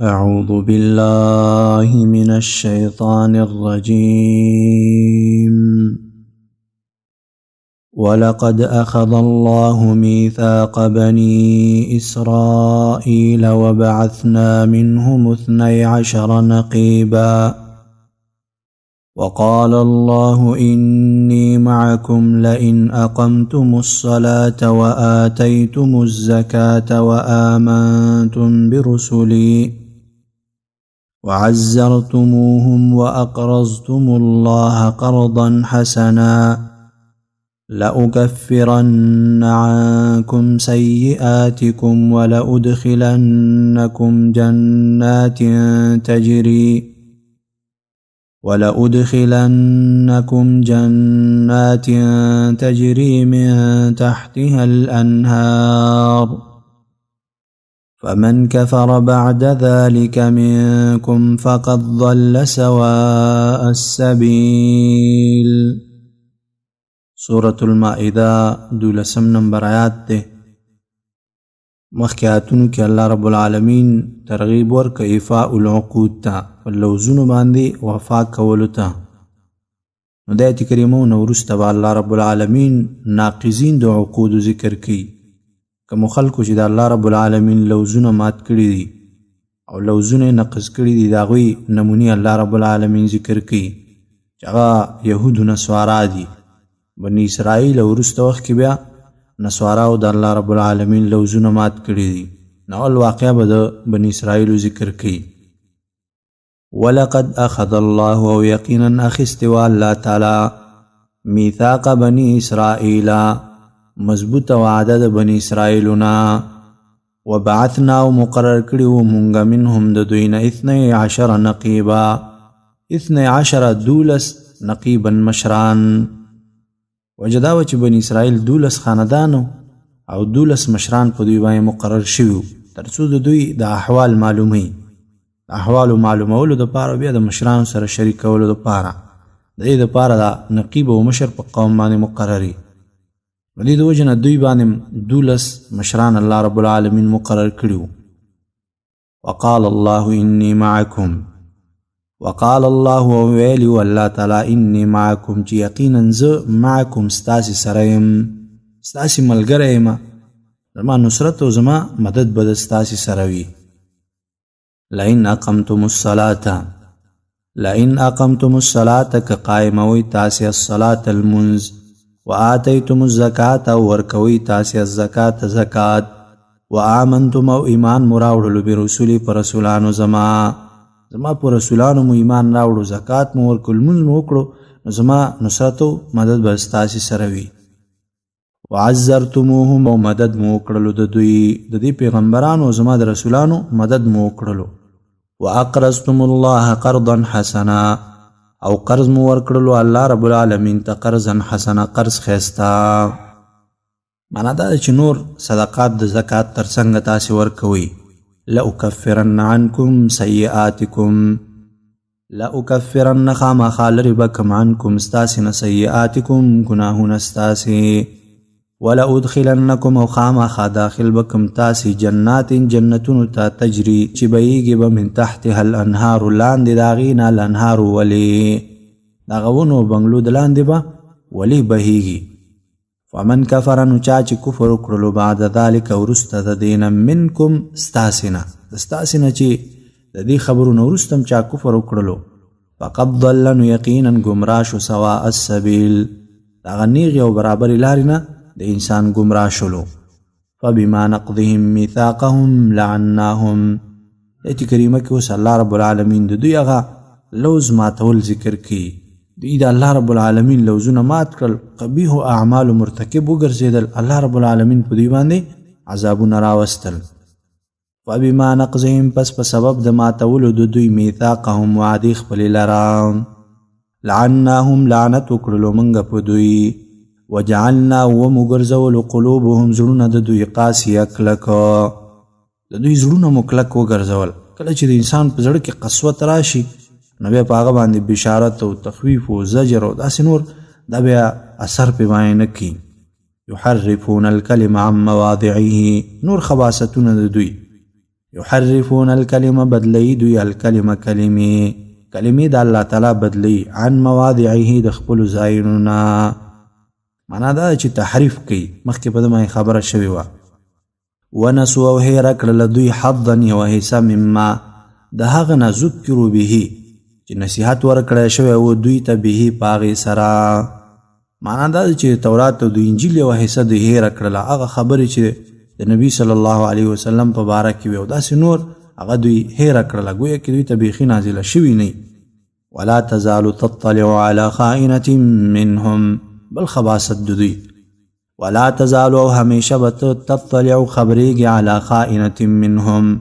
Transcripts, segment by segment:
أعوذ بالله من الشيطان الرجيم. ولقد أخذ الله ميثاق بني إسرائيل وبعثنا منهم 12 نقيبا وقال الله إني معكم لئن أقمتم الصلاة وآتيتم الزكاة وآمنتم برسلي وعزرتموهم وأقرضتم الله قرضا حسنا لأكفرن عنكم سيئاتكم ولأدخلنكم جنات تجري من تحتها الأنهار فمن كفر بعد ذلك منكم فقد ضل سواء السبيل. سورة المائدة 12 نمبر آیات ده. مخکې آیاتونو کې الله رب العالمین ترغیب ورکړ ایفاء العقود ته، فلوزونو باندې وفا کولو ته. نو د آیت کریمو نه وروسته به الله رب العالمین ناقضین د عقودو ذکر کوي. کومو خلکو چې د الله رب العالمین لوزونه مات کړي دي او لوزونه نقض کړي دي، د هغوی نمونې الله رب العالمین ذکر کوي چې هغه یهودو نصوارا دي. بني اسرائیل وروسته وخت کې بیا نصواراو د الله رب العالمین لوزونه مات کړي دي. نو اول واقعه به د بني اسرائیلو ذکر کوي. ولقد اخذ الله، او یقینا اخستوا الله تعالی، میثاق بني اسرائیل، مضبوط وعده د بني اسرائیلنا، وبعثنا، او مقرر کړي وو مونږ منهم د دوی نه 12 نقیبا، 12 نقیبا مشران. وجدا و چې بني اسرائیل 12 خاندانو او 12 مشران په دوی باندې مقرر شوي تر څو د دوی د احوال معلومي، احوال معلومولو د پاره بیا د مشرانو سره شریکولو د پاره د دې د پاره د نقیب او مشر په قوم باندې مقرري. د دې د وجه نه دوی باندې 12 مشران الله رب العالمین مقرر کړي. وقال الله انی معکم، وقال الله ویلی والله تعالی انی معکم، چې یقینا زه معکم ستاسې سره یم، ستاسې ملګری یم، زما نصرت او زما مدد به د ستاسې سره وي. لئن اقمتم الصلاة که قائموي تاسې الصلاة المنز، وآتیتم الزکاة او ورکوي تاسې الزکاة زکات، وآمنتم او ایمان مراوړلو برسولي پر رسولانو زما په رسولانو مو ایمان راوړو، زکات مو ورکړو، لمونځ مو وکړو، نو زما نصرت او مدد به ستاسې سره وي. وعزرتموهم، او مدد مو وکړلو د دوی، د دې پیغمبرانو او زما د رسولانو مدد مو وکړلو. واقرضتم الله قرضا حسنا، او قرض مو ورکړلو الله رب العالمین ته قرضا حسنا، قرض ښایسته. معنا دا چې نور صدقات د زکات ترڅنګ تاسې ورکوئ. لأکفرن عنکم سیئاتکم، لأکفرن خامخا لرې بکم عنکم ستاسې نه سیئاتکم ګناهونه ستاسې، ولأدخلنکم، او خامخا داخل بکم تاسې جنات جنتونو ته تجري چې بهیږي به من تحتها الانهار، لاندې د هغې نه الانهار ولې د هغه ونو بنګلو د لاندې به ولې بهیږي. فمن کفر، نو چا چې کفر وکړلو بعد ذلک وروسته د دې نه منکم ستاسې نه، د ستاسې نه چې د دې خبرو نه وروسته هم چا کفر وکړلو، فقد ضل، نو یقینا ګمراه شو، سواء السبیل، د هغه نیغې او برابرې لارې نه د انسان ګمراه شلو. فبما نقضهم میثاقهم لعناهم، ایت کریمه کې اوس الله رب العالمین د دوی هغه لوز ماتول ذکر کړي. دوی د الله رب العالمین لوزونه مات کړل، قبیح اعمال مرتکب وګرځېدل، الله رب العالمین په دوی باندې عذابونه راوستل. فبما نقضهم، پس په سبب د ماتولو د دوی میثاقهم وعدې خپلې لره، لعناهم، لعنت وکړلو موږ په دوی، وجعلنا، ومګرځولو قلوبهم، زړونه د دوی قاسیه کلک، د دوی زړونه مو کلک وګرځول. کله چې د انسان په زړه کې قسوت راشي نو بیا په هغه باندې بشارت او تخویف او زجر او داسې نور دا بیا اثر پې باندې نه کوي. یحرفون الکلم عن مواضعه، نور خباستونه د دوی یحرفون الکلمه بدلی دوی الکلمه کلمې د الله تعالی بدلی عن مواضعه د خپل ځایونو نه. معنا دا چې تحریف کوي. مخکې په دې خبره شوې وه. ونسوا او هېره کړله دوی حظا یوه حصه مما د هغه نه ذکروا به چې نصیحت ورکړی شوی و دوی ته به په هغې سره. معنا دا چې تورات او د انجیل یوه حصه دوی هېره کړله. هغه خبرې چې د نبي صلی الله علیه وسلم په باره کې وي او داسې نور هغه دوی هېره کړله. گویا کې دوی ته بیخي نازله شوي نه. ولا تزال تطلع على خائنة منهم بل خباست دوی. ولا تزال او همیشه به تطلع خبریږي على خائنة منهم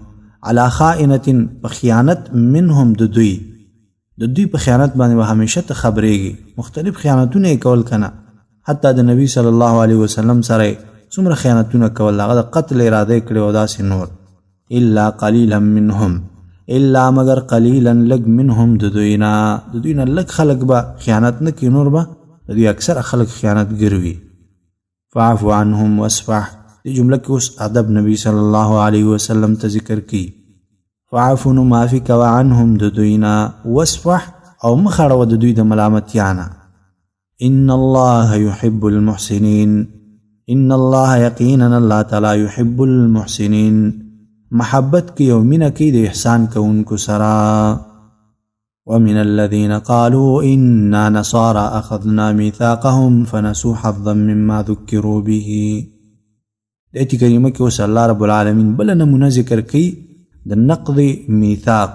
على خائنة په خیانت منهم د دوی په خیانت باندې به همیشه ته خبریږي. مختلف خیانتونه یې کول کنه. حتی د نبی صلی الله علیه وسلم سره څومره خیانتونه کول، هغه د قتل اراده کړې او داسې نور. الا قلیلا منهم الا مگر قلیلا لږ منهم د دوی نه لږ خلک به خیانت نه کوي، نور به د دوی اکثره خلک خیانتګر وي. فاعف عنهم واصفح دې جمله کې اوس ادب نبی صلی الله علیه وسلم ته ذکر کی. فاعفو نو معافي کوه عنهم د دوی نه، واصفح او مخ اړوه د دوی د ملامتیا نه. ان الله يحب المحسنین ان الله یقینا الله تعالی يحب المحسنین محبت کی او مینه کی د احسان کوونکو سره. ومن الذين قالوا إنا نصارى أخذنا ميثاقهم فنسوا حظا مما ذكروا به. د ایت کریمه کې اوس الله رب العالمین بل نمونه ذکر کوي د نقض میثاق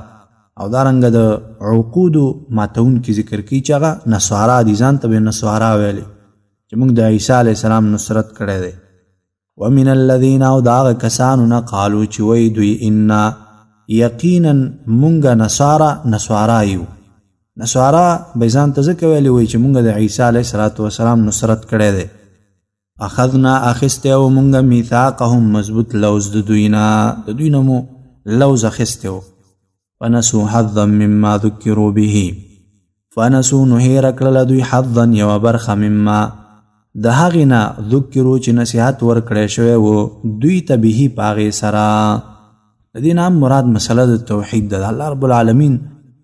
او دارنګه د عقود ماتون کې ذکر کوي چې هغه نصارا دي، ځان ته به نصارا ویلي چې موږ د عیسی علیه السلام نصرت کړی دی. ومن الذين او د هغه کسانو نه قالو چې وایي دوی انا یقینا مونږ نصارا یو. نصارا به ځان ته ځکه ویلي وایي چې مونږ د عیسی علیه السلام نصرت کړی دی. اخذنا اخسته او مونږ میثاقهم مضبوط لوز د دوی نه مو لوز اخسته و. فنسوا حظا مما ذکروا به فنسوا نو هېره کړله دوی حظا یوه برخه مما د هغې نه ذکروا چې نصیحت ورکړی شوی و دوی ته به په هغې سره. د دې نه مراد مسله د توحید ده. الله رب العالمین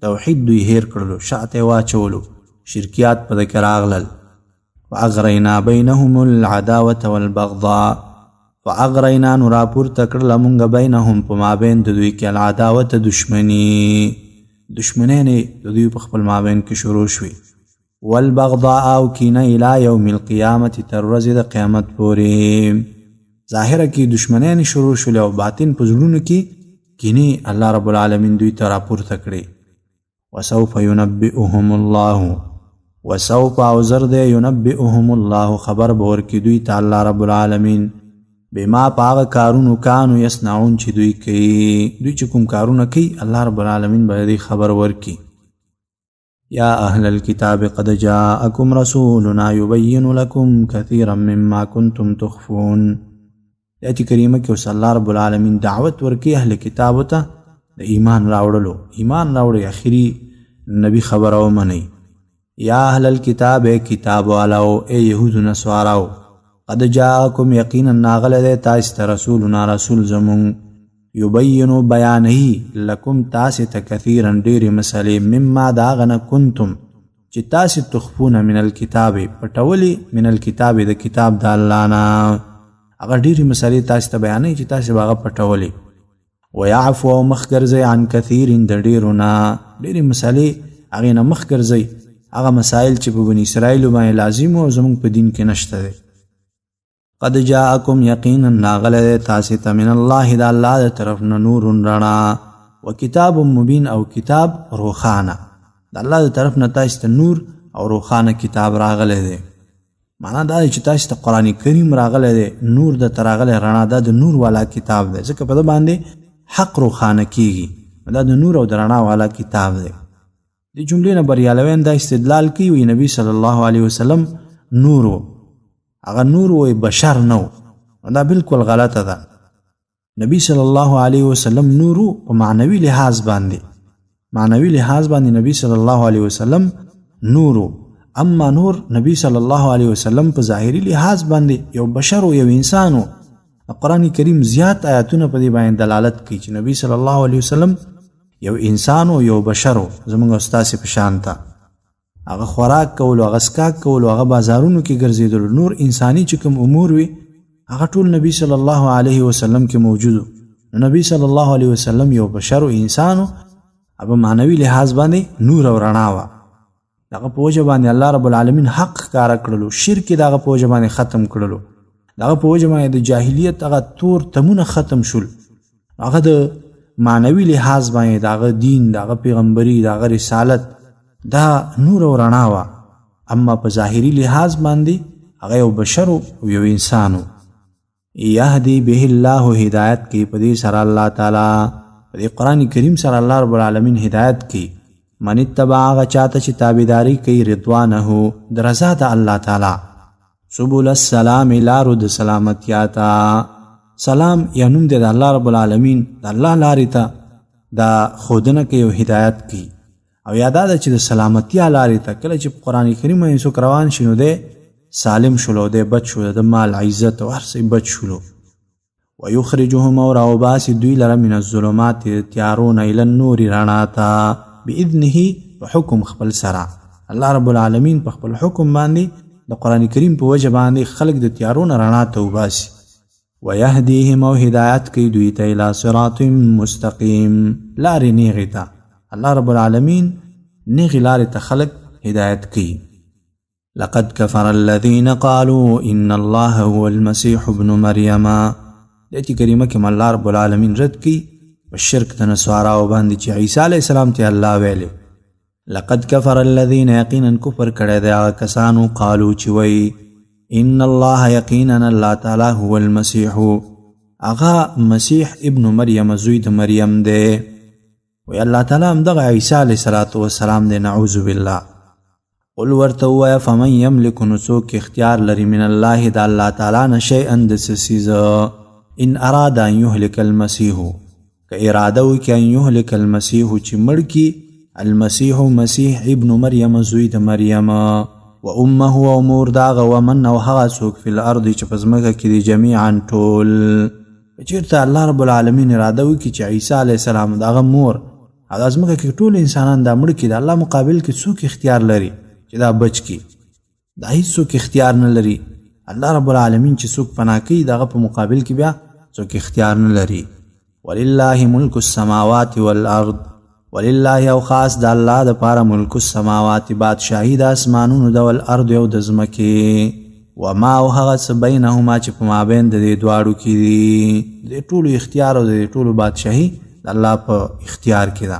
توحید دوی هیر کړلو، شاته واچولو، شرکیات په کې راغلل. فاغرینا بینهم العداوة والبغضاء فاغرینا نو راپورته کړله مونږ بینهم په مابین د دوی کې العداوة دشمنۍ د دوی په خپل مابین کې شروع شوي، والبغضاء او کینه الی یوم القیامت تر ورځې د قیامت پورې. ظاهره کې دشمنۍ شروع شولې او باطن په زړونو کې کینې الله رب العالمین دوی ته راپورته کړې. وسوف ينبئهم الله وسوف او زر دی ينبئهم الله خبر به ورکړي دوی ته الله رب العالمین بما په هغه کارونو کانو یصنعون چې دوی کوي. دوی چې کوم کارونه کوي الله رب العالمین به دې خبر ورکړي. یا اهل الكتاب قد جاءكم رسولنا يبين لكم كثيرا مما كنتم تخفون. ایت کریمه کې اوس الله رب العالمین دعوت ورکړي اهل کتابو ته د ایمان راوړلو. ایمان راوړي اخري نبی خبره ومني. یا اهل الكتاب کتاب والو ای یهود نصاراو قد جاءكم یقینا ناغله دی تاسو ته رسولنا رسول زمون یبینو بیانهی لکم تاسو ته کثیرا ډېرې مسلې مما داغنه کنتم چې تاسو تخفون من الكتاب پټولي من الكتاب د کتاب د الله نه. هغه ډېرې مسلې تاسو ته بیانوي چې تاسو هغه پټولي. ويعفو او مخ ګرځئ عن کثیر د ډېرو نه، ډېرې مسلې هغې نه مخ ګرځئ. هغه مسائل چې په بني اسرائیلو باندې لازم او زموږ په دین کې نشته دی. قد جاءكم یقینا راغلی تاسو ته من الله د الله د طرف نه نور رڼا و کتاب مبین او کتاب روښانه. د الله د طرف نه تاسو ته نور او روښانه کتاب راغلی دی. معنا دا چې تاسو ته قرآن کریم راغلی دی، نور د راغلی رڼا دا د نور والا کتاب دی، ځکه په ده باندې حق روښانه کیږي. دا د نور او د رڼا والا کتاب دی. د جملې نه بریالوین دا استدلال کوي وی نبی صلی الله علیه وسلم نور و. هغه نور وی بشر نو، دا بالکل غلطه ده. نبی صلی الله علیه وسلم نور په معنوي لحاظ باندې نبی صلی الله علیه وسلم نور، اما نور نبی صلی الله علیه وسلم په ظاهري لحاظ باندې یو بشر او یو انسانو. قرآن کریم زیات آیاتونه په دې باندې دلالت کوي چې نبی صلی الله علیه وسلم یو انسان او یو بشر زموږ استاد په شان ته هغه خوراک کول او هغه اسکاک کول او هغه بازارونو کې ګرځېدل نور انساني چې کوم امور وي هغه ټول نبی صلی الله علیه وسلم کې موجود. نبی صلی الله علیه وسلم یو بشر او انسان او معنوي لحاظ باندې نور او رڼا وا. دغه په وجه باندې الله رب العالمین حق کار کړلو، شرک دغه په وجه باندې ختم کړلو، دغه په وجه باندې د جاهلیت هغه تور تمونه ختم شول. هغه د معنوي لحاظ باندې دغه دین، دغه پیغمبري، دغه رسالت دا نور او رڼا وا. اما په ظاهري لحاظ باندې هغه یو بشر او یو انسان. یهدی به الله، هدایت کی په دې سره الله تعالی، په دې قرآن کریم سره الله رب العالمین هدایت کی. من اتبع هغه چاته چې تابعداري کوي رضوانه د رضا د الله تعالی. سبل السلام، لارو د سلامتیا ته. سلام یا نوم د الله رب العالمین د الله لارې ته دا ښودنه کوي او هدایت کوي. او یادا ده چې د سلامتیا لارې ته کله چې قرآن کریم یې څوک روان شي نو دی سالم شلو، دی بچ شلو، د مال عزت او هر څه بچ شلو. ویخرجهم او راوباسي دوی لره من الظلمات تیارون الی النور رڼا ته باذنه په حکم خپل سره. الله رب العالمین په خپل حکم باندې د قرآن کریم په وجه باندې خلق د تیارون رڼا ته وباسي. ویهدیهم او هدایت کوي دوی ته الی صراط مستقیم، لارې نیغې ته. الله رب العالمین نیغې لارې ته خلق هدایت کوي. لقد كفر الذين قالوا ان الله هو المسيح ابن مريم. دې کریمه کې الله رب العالمین رد کی په شرک د نصاراو باندې چې عیسی علیه السلام ته الله ویلي. لقد كفر الذين یقینا کفر کړی دی هغه کسانو قالو چې وایي ان الله یقینا الله تعالی هو المسيح، هغه مسیح ابن مریم زوی د مریم دی. وی الله تعالی هم دغه عیسی علیه السلام دی، نعوذ بالله. قل ورته ووایه فمن یملک، نو څوک اختیار لري من الله د الله تعالی نه شیئا د څه څیز ان اراد ان یهلک المسیح، که اراده وکړي ان یهلک المسیح چې مړ کي المسیح مسیح ابن مریم زوی د مریم و امه او مور داغه ومن او هغه څوک فی الارض چې په ځمکه کې دي جمیعا ټول. چېرته الله رب العالمین اراده وکړي چې عیسی علیه السلام دغه مور او د ځمکه کې ټول انسانان دا مړ کي، د الله مقابل کې څوک اختیار لري چې دا بچ کی؟ دا هیڅوک اختیار نه لري. الله رب العالمین چې څوک پناه کوي دغه په مقابل کې بیا څوک اختیار نه لري. ولله ملک السماوات والارض، ولله او خاص د الله د پاره ملک السماوات بادشاهي د اسمانونو د والارض او د ځمکې وما او هغه څه بینهما چې په مابین د دې دواړو کې دي. د ټولو اختیار او د ټولو بادشاهي د الله په اختیار کې ده.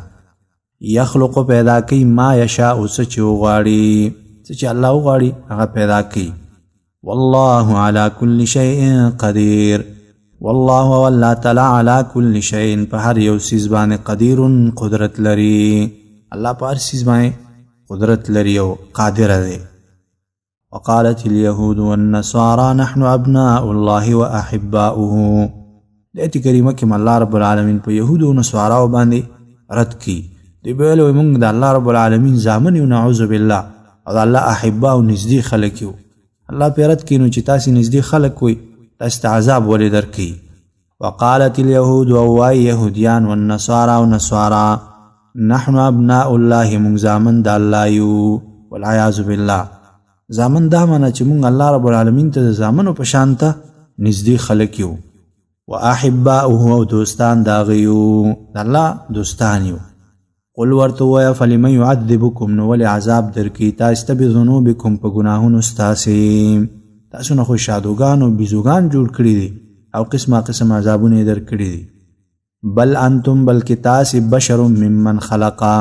یخلق پیدا کوي ما یشاء څه چې وغواړي، څه چې الله وغواړي هغه پیدا کوي. والله على كل شيء قدير، والله والله تعالی على كل شيء په هر یو څیز باندې قدیر قدرت لري. الله په هر څیز باندې قدرت لري او قادر دی. وقالت اليهود والنصارى نحن ابناء الله واحباؤه. دې کریمه کې الله رب العالمین په يهود او نصارا باندې رد کی. دی ویلو موږ د الله رب العالمین زامن یو، نعوذ بالله، او الله احباء او نزدې خلک یو. الله پیرت کینو چې تاسو نزدې خلک وي تاسو عذاب ولې درکې. وقالت اليهود او يهوديان والنصارى ونصارى نحن ابناء الله، موږ زامن د الله یو. والعیاذ بالله، زامن دا معنی چې موږ الله رب العالمین ته زامنو په شان ته نزدې خلک یو. واحباؤه او دوستان دا غيو د الله دوستان یو. قل ورته وایه فلم يعذبكم، نو ولې عذاب درکې تاسو ته بذنوبکم په ګناهونو ستاسې. تاسو نه خو شادوګان او بیزوګان جوړ کړي دي او قسمه قسم عذابونه در کړي دي. بل انتم، بلکې تاسې بشر ممن خلقا،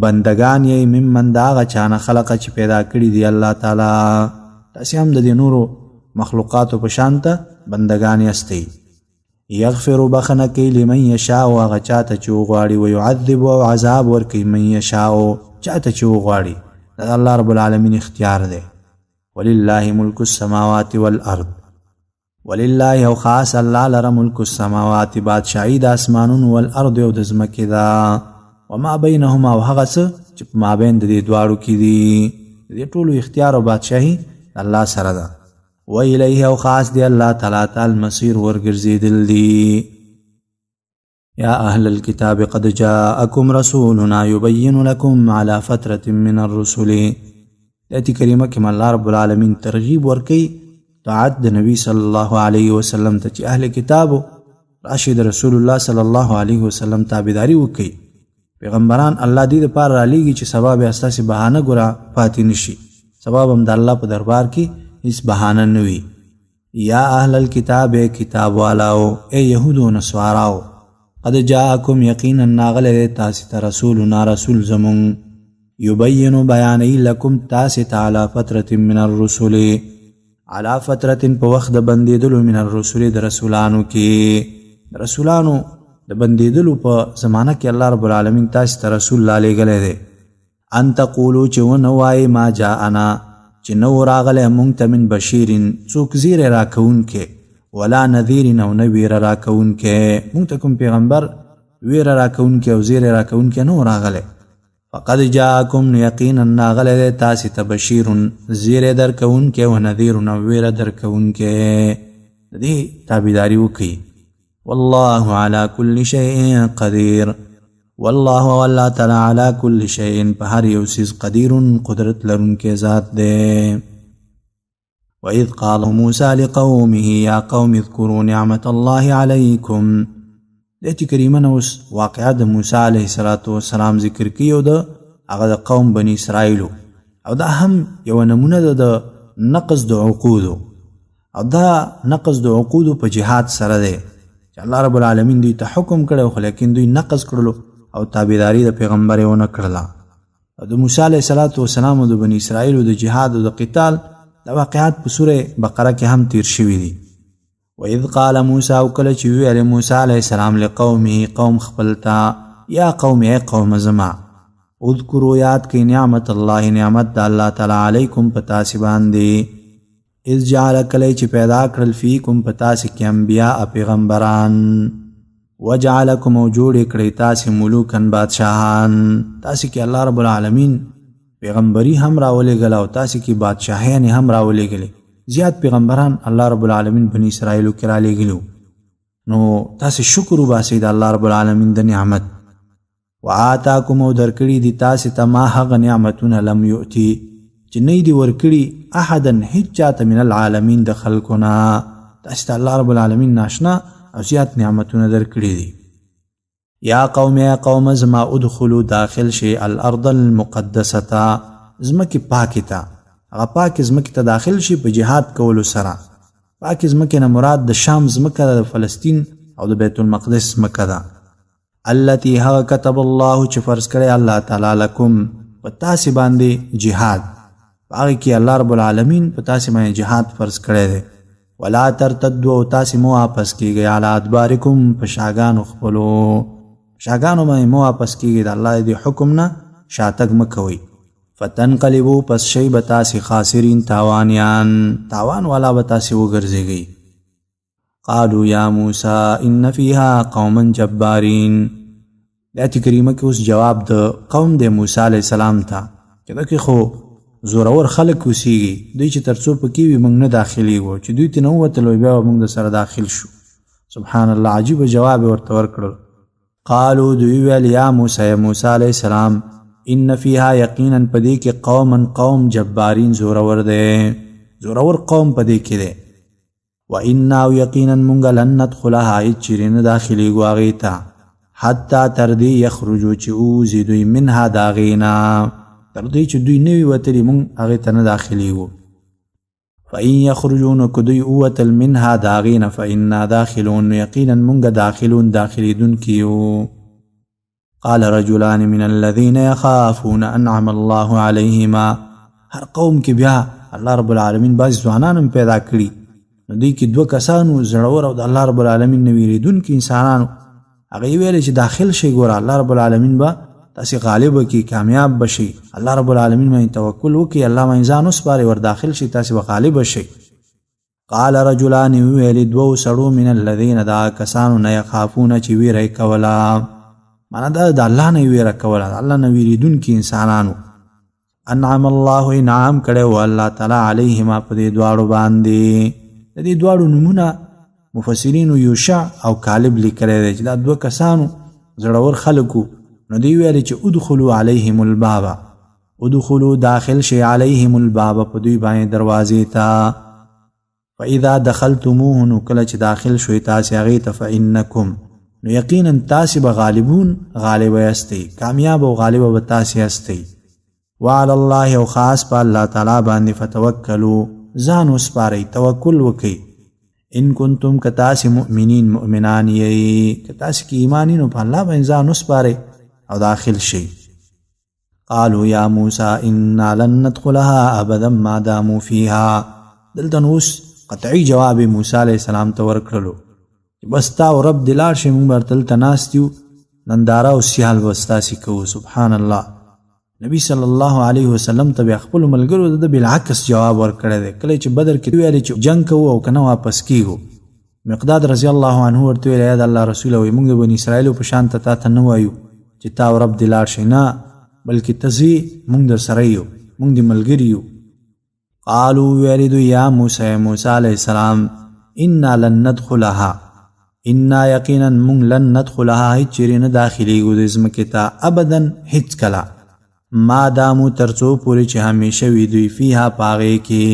بندگان یې ممن دا هغه چانه خلقه چې پیدا کړي دي الله تعالی. تاسې هم د دې نورو مخلوقاتو په شان ته بندگان یاستئ. یغفر بخنه کوي لمن یشاء هغه چاته چې وغواړي، ویعذب او عذاب ورکوي من یشاء چاته چې وغواړي. دا الله رب العالمین اختیار دی. ولله ملک السماوات والارض، ولله او خاص الله لره ملک السماوات بادشاهي د اسمانونو والارض او د ځمکې ده. وما بینهما او هغه څه چې په مابین د دې دواړو کې دي، د دې ټولو اختیار او بادشاهي الله سره ده. و الیه او خاص دی الله تعالی تعالی المصیر ورګرځیدل دی. یا اهل الكتاب قد جاءکم رسولنا یبین لکم علی فترة من الرسل. آیت کریمه کې الله رب العالمین ترغیب ورکي طاعت د نبی صلی الله علیه وسلم ته چې اهل کتابو راشد رسول الله صلی الله علیه وسلم تابعداري وکړي. پیغمبران الله دې لپاره را لېږي چې سبب یې ستاسې بهانه ګوره پاتې نشي، سبب هم د الله په دربار کې هیڅ بهانه نه وي. یا اهل الکتاب کتاب والاو ای یهود و نصاراو قد جاءکم یقینا ناغلی دی تاسې ته رسولنا رسول زمون یبینو بیانی لکم تاسې ته علی فترة من الرسل علی فترة په وخت د بندېدلو من الرسل د رسولانو کې د رسولانو د بندېدلو په زمانه کې الله رب العالمین تاسې ته رسول الله لېږلی دی. ان تقولو چې ونه وایي ما جاءنا چې نو راغلی مونږ ته من بشیرین څوک زیری راکوونکی ولا نذیرین او نه ویره راکوونکی، مونږ ته کوم پیغمبر ویره راکوونکی او زیری راکوونکی نو راغلی. فقد جاءکم یقینا راغلی دی تاسې ته بشیرون زیری درکوونکی و نذیرون او ویره درکوونکی، د دې تابعداري وکړي. والله على كل شيء قدير والله والله تعالی على كل شيء په هر یو څیز قدیر قدرت لرونکی ذات دی. وإذ قال موسى لقومه يا قوم اذكروا نعمة الله عليكم. دې کریمه نو واقعه د موسی علیه السلام ذکر کی او د هغه د قوم بنی اسرائیل او دا هم یو نمونه ده د نقض د عقود او دا نقض د عقود په جهاد سره دی چې الله رب العالمین دوی ته حکم کړی خو لیکن دوی نقض کړلو او تابعداري د پیغمبر یې ونه کړله. او د موسی علیه السلام او د بنی اسرائیلو د جهاد او د قتال د واقعات په سوره بقره کې هم تیر شوي دي. وإذ قال موسی او کله چې ویل موسی علیه السلام لقومه قوم خپل ته یا قوم ای قوم زما اذکروا یاد کړئ نعمت الله نعمت د الله تعالی علیکم په تاسې باندې اذ جعل کله چې پیدا کړل فیکم په تاسې کې انبیاء پیغمبران وجعلکم او جوړې کړئ تاسې ملوکن بادشاهان، تاسې کې الله رب العالمین پیغمبري هم راولېږله او تاسې کې بادشاهیانې هم راولېږلې. زیات پیغمبران الله رب العالمین بني اسرائیلو کې رالیږلي، نو تاسې شکر وباسئ د الله رب العالمین د نعمت. وآتاکم او درکړي دي تاسې ته ما هغه نعمتونه لم یؤتي چې نه دي ورکړي احدا هیڅ چاته من العالمین د خلکو نه، تاسې ته الله رب العالمین ناشنا او زیات نعمتونه درکړي دي. یا قوم یا قوم زما ادخلوا داخل شي الارض المقدسه زمکه پاکی ته، هغه پاک زمکه ته داخل شي په جهاد کولو سره. پاک زمکه نه مراد د شام زمکه د فلسطین او د بیت المقدس زمکه ده. التي هغه كتب الله چې فرض کړی الله تعالی لکم په تاسې باندې جهاد، هغه کې الله رب العالمین په تاسې باندې جهاد فرض کړی دی. ولا ترتدوا تاسې مو واپس کیږئ علی ادبارکم په شاګانو خپلو، شاګانو باندې مو واپس کیږئ د الله د حکم نه شاتګ مه کوئ. فتنقلبوا پس شی به تاسې خاسرین تاوانیان، تاوان والا به تاسې وګرځېږئ. قالوا یا موسی ان فیها قوما جبارین. آیت کریمه کې اوس جواب د قوم د موسی علیه السلام ته چې دکې خو زورور خلک اوسیږي، دوی چې تر څو پکې وي موږ نه داخلیږو، چې دوی ته نه ووتلو بیا موږ د سره داخل شو. سبحان الله، عجیبه جواب ورته ورکړل. قالو دوی ویل یا موسی علیه السلام ان فیها یقینا پدې کې قوم جبارین زورور دی، زورور قوم پدې کې دی. و انا یقینا مونږ لن ندخلها چیرې نه داخلیږو هغې ته حتی تر دې یخرجو چې ووځي دوی منها د هغې نه، تر دې چې دوی نه وي وتلي مونږ هغې ته نه داخلیږو. فإن یخرجو نو که دوی ووتل منها د هغې نه فإنا داخلون یقینا مونږ داخلون داخلیدونکي یو. قال رجلان من الذين يخافون انعم الله عليهما. هر قوم کې بیا الله رب العالمین بعض ځوانان هم پیدا کړي، نو دوی کې دوه کسانو زړور او د الله رب العالمین نه ویریدونکي انسانانو، هغه ویل چې داخل شي ګوره الله رب العالمین به تاسې غالب کی کامیاب بشي، الله رب العالمین باندې توکل وکړي، الله باندې ځان وسپارئ ور داخل شي تاسې به غالب شي. قال رجلان ویل دوه سړو من الذين دا کسانو نه یخافون چې ویره کوله، معنا دا د الله نه ویره کوله، د الله نه ویریدونکي انسانانو. انعم الله انعام کړو الله تعالی علیهما په دې دواړو باندې. د دې دواړو نمونه مفسرین یوشع او کالب لیکلي دي چې دا دوه کسانو زړور خلکو. نو دی ویل چې ادخلوا علیهم الباب، ادخلوا داخل شي علیهم الباب په دوی باندې دروازې ته. فاذا دخلتموه نو کله چې داخل شوي تاسې هغې ته فانکم نو یقینا تاسې به غالبون غالبه یاستئ، کامیاب او غالبه به تاسې یاستئ. وعلى الله او خاص په الله تعالی باندې فتوکلوا ځان وسپارئ، توکل وکئ. ان کنتم که تاسې مؤمنین مؤمنان یئ، که تاسې کې ایمان نو په الله باندې ځان وسپارئ او داخل شئ. قالوا یا موسی انا لن ندخلها ابدا ما داموا فيها. دلته نو اوس قطعي جواب موسی علیه السلام ته ورکړلو چې بس تا او رب دې لاړ شئ، موږ به دلته ناست یو، ننداره او سیال به ستاسې کوو. سبحان الله. نبی صلی الله علیه وسلم ته بیا خپلو ملګرو د بالعکس جواب ورکړی دی. کله چې بدر کې ویلې چې جنګ کوو او که نه واپس کیږو. مقداد رضی الله عنه ورته ویل یا د الله رسوله وایي موږ د بني اسرائیلو په شان ته تا ته نه وایو چې تا او رب دې لاړ شئ، نه بلکې ته ځې موږ در سره یو، موږ دې ملګري یو. قالوا ویل دوی یا موسی علیه السلام انا لن ندخلها، انا یقینا موږ لن ندخلها هیڅ چیرې نه داخلیږو د ځمکې ته ابدا هیڅ کله ما دامو ترڅو پورې چې همیشه وي دوی فیها په هغې کې.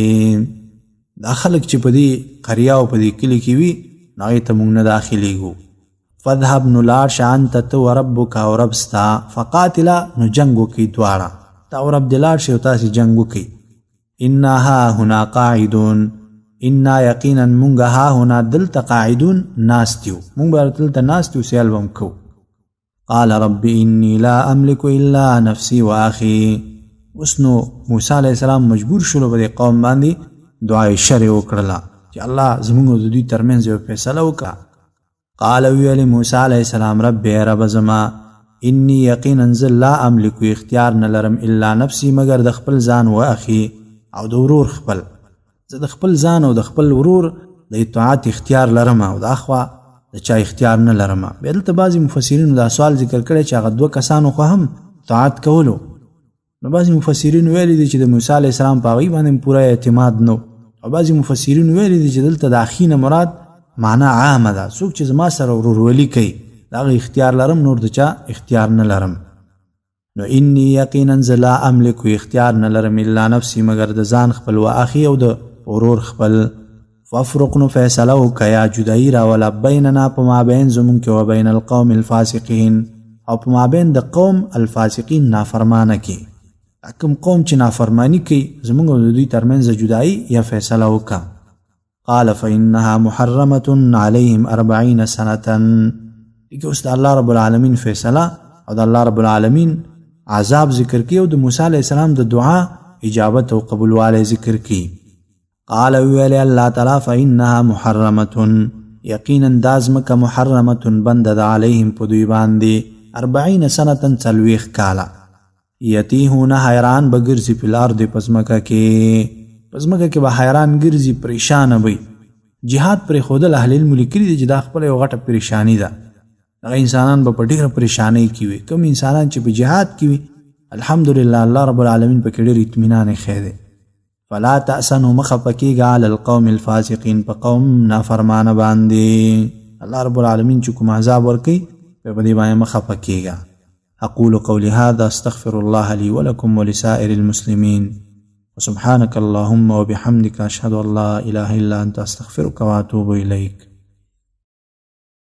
دا خلک چې په دې قریه او په دې کلي کې وي نو هغې ته موږ نه داخلیږو. فاذهب نو لاړ شه انته ته وربک او رب ستا فقاتله نو جنګ وکئ دواړه، تا او رب دې لاړ شئ او تاسې جنګ وکئ. انا ها هنا قاعدون، انا یقینا مونږ ها هنا دلته قاعدون ناست یو، مونږ به دلته ناست یو سیال به هم کوو. قال رب انی لا املک الا نفسی و اخی. اوس نو موسی علیه السلام مجبور شولو په دې قوم باندې دعای شرع وکړله چې الله زموږ او د دوی ترمنځ یو فیصله وکړه. قال ویل موسی علیه السلام رب رب زما انی یقینا زه لا املک اختیار نه لرم الا نفسی مگر د خپل ځان و اخی او د ورور خپل. زه د خپل ځان او د خپل ورور د اطاعت اختیار لرم او د اخوا د چا اختیار نه لرم. بیا دلته بعضې مفسرینو دا سوال ذکر کړی چې هغه دوه کسانو خو هم اطاعت کولو. نو بعضې مفسرینو ویلي دي چې د موسی علیه السلام په هغوی باندې پوره اعتماد نو، او بعضې مفسرینو ویلي دي چې دلته د اخي نه مراد معنا عامه ده، څوک چې زما سره ورورولي کوي د هغه اختیار لرم، نور د چا اختیار نه لرم. نو انی یقینا زه لا املک اختیار نه لرم الا نفسی مگر د ځان خپل و اخي او د ورور خپل. فافرق نو فیصله وکړه یا جدایي راوله بیننا په مابین زمونږ کې و بین القوم الفاسقین او په مابین د قوم الفاسقین نافرمانه کې. کوم قوم چې نافرمانی کوي زمونږ او د دوی ترمنځ جدایي یا فیصله وکړه. قال فإنها محرمة عليهم 40 سنة. دغه اوس د الله رب العالمین فیصله او د الله رب العالمین عذاب ذکر کی او د موسی علیه السلام د دعا اجابت او قبولوالی ذکر کی. قال ویل الله تعالی فإنها محرمة یقینا دا ځمکه محرمة بند ده علیهم په دوی باندې 40 سنة 40 کاله. یتیهون حیران بګرځي په الارض په ځمکه کې، په ځمکه کې به حیران ګرځي، پریشانه وي. جهاد پرې ښودل اهل علم لیکلي دي چې دا خپله یو غټه پریشاني ده. هغه انسانان به په ډېره پریشانۍ کې وي. کوم انسانان چې په جهاد کې وي الحمدلله الله رب العالمین پکې ډېر اطمینان یې ښی دی. فلا تأسنوا مخه پکېږه علی القوم الفاسقین، په قوم نافرمانه باندې الله رب العالمین چې کوم عذاب ورکوي په دې باندې مخه پکېږه. اقول قولي هذا استغفر الله لي ولكم ولسائر المسلمين وسبحانك اللهم وبحمدك اشهد ان لا اله الا انت استغفرك واتوب اليك.